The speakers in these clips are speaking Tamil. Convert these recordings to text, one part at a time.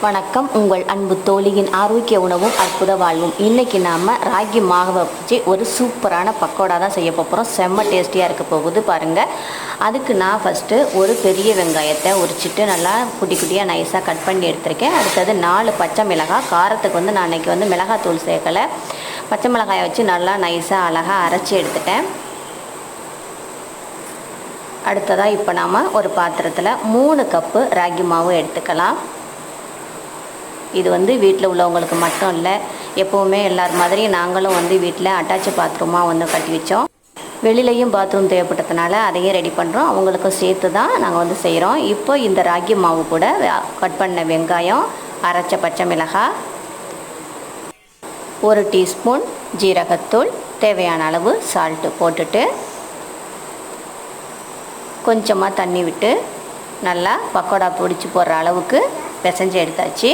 வணக்கம். உங்கள் அன்பு தோழியின் ஆரோக்கிய உணவும் அற்புத வாழ்வும். இன்றைக்கி நாம் ராகி மாவை வச்சு ஒரு சூப்பரான பக்கோடா தான் செய்ய போகிறோம். செம்ம டேஸ்டியாக இருக்க போகுது பாருங்கள். அதுக்கு நான் ஃபஸ்ட்டு ஒரு பெரிய வெங்காயத்தை உரிச்சிட்டு நல்லா குட்டி குட்டியாக நைஸாக கட் பண்ணி எடுத்திருக்கேன். அடுத்தது 4 பச்சை மிளகாய். காரத்துக்கு நான் இன்றைக்கி மிளகாத்தூள் சேர்க்கலை. பச்சை மிளகாயை வச்சு நல்லா நைஸாக அழகாக அரைச்சி எடுத்துட்டேன். அடுத்ததாக இப்போ நாம் ஒரு பாத்திரத்தில் 3 கப்பு ராகி மாவு எடுத்துக்கலாம். இது வீட்டில் உள்ளவங்களுக்கு மட்டும் இல்லை, எப்போவுமே எல்லார் மாதிரி நாங்களும் வீட்டில் அட்டாச் பாத்ரூமாக கட்டி வச்சோம். வெளியிலையும் பாத்ரூம் தேவைப்பட்டதுனால அதையும் ரெடி பண்ணுறோம். அவங்களுக்கும் சேர்த்து தான் நாங்கள் செய்கிறோம். இப்போ இந்த ராகி மாவு கூட கட் பண்ண வெங்காயம், அரைச்ச பச்சை மிளகாய், 1 டீஸ்பூன் ஜீரகத்தூள், தேவையான அளவு சால்ட்டு போட்டுட்டு கொஞ்சமாக தண்ணி விட்டு நல்லா பக்கோடா பிடிச்சி போடுற அளவுக்கு பிசைஞ்சு எடுத்தாச்சு.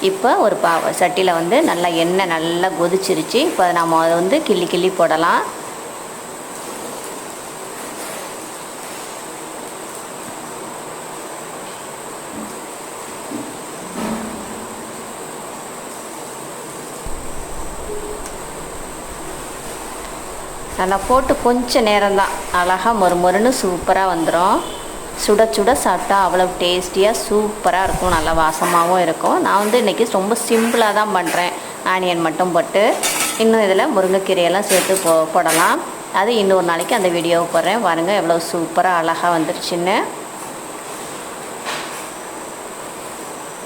இப்போ ஒரு சட்டியில் நல்லா எண்ணெய் நல்லா கொதிச்சிருச்சு. இப்போ நம்ம அதை கிள்ளி கிள்ளி போடலாம். நல்லா போட்டு கொஞ்சம் நேரம்தான், அழகாக மொறுமொறுன்னு சூப்பராக வந்துடும். சுட சுட சாப்பிட்டா அவ்வளோ டேஸ்டியாக சூப்பராக இருக்கும், நல்லா வாசமாகவும் இருக்கும். நான் இன்றைக்கி ரொம்ப சிம்பிளாக தான் பண்ணுறேன். ஆனியன் மட்டும் போட்டு, இன்னும் இதில் முருங்கைக்கீரையெல்லாம் சேர்த்து போடலாம். அது இன்னொரு நாளைக்கு அந்த வீடியோவை போடுறேன். பாருங்கள் எவ்வளோ சூப்பராக அழகாக வந்துருச்சுன்னு.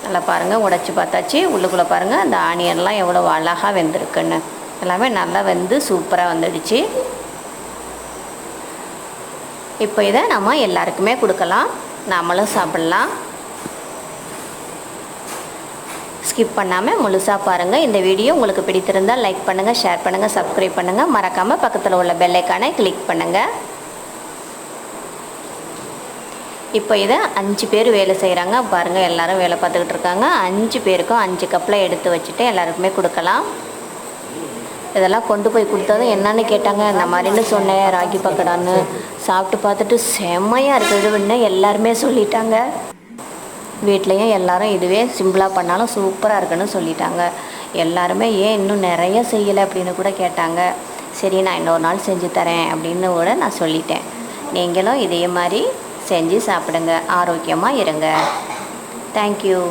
நல்லா பாருங்கள், உடைச்சி பார்த்தாச்சு. உள்ளுக்குள்ளே பாருங்கள் அந்த ஆனியன்லாம் எவ்வளோ அழகாக வெந்திருக்குன்னு. எல்லாமே நல்லா சூப்பராக வந்துடுச்சு. இப்போ இதை நம்ம எல்லாருக்குமே கொடுக்கலாம், நாமளும் சாப்பிட்லாம். ஸ்கிப் பண்ணாமல் முழுசாக பாருங்கள். இந்த வீடியோ உங்களுக்கு பிடித்திருந்தால் லைக் பண்ணுங்கள், ஷேர் பண்ணுங்கள், சப்ஸ்கிரைப் பண்ணுங்கள். மறக்காமல் பக்கத்தில் உள்ள பெல் ஐக்கானை கிளிக் பண்ணுங்கள். இப்போ இதை 5 பேர் வேலை செய்கிறாங்க பாருங்கள். எல்லோரும் வேலை பார்த்துக்கிட்டு இருக்காங்க. 5 பேருக்கும் 5 கப்பில் எடுத்து வச்சுட்டு எல்லாருக்குமே கொடுக்கலாம். இதெல்லாம் கொண்டு போய் கொடுத்ததும் என்னன்னு கேட்டாங்க. இந்த மாதிரின்னு சொன்னேன் ராகி பக்கோடான்னு. சாப்பிட்டு பார்த்துட்டு செம்மையாக இருக்குதுன்னு எல்லாருமே சொல்லிட்டாங்க. வீட்லேயும் எல்லோரும் இதுவே சிம்பிளாக பண்ணாலும் சூப்பராக இருக்குன்னு சொல்லிட்டாங்க. எல்லாருமே ஏன் இன்னும் நிறைய செய்யலை அப்படின்னு கூட கேட்டாங்க. சரி, நான் இன்னொரு நாள் செஞ்சு தரேன் அப்படின்னு கூட நான் சொல்லிட்டேன். நீங்களும் இதே மாதிரி செஞ்சு சாப்பிடுங்க, ஆரோக்கியமாக இருங்க. தேங்க்யூ.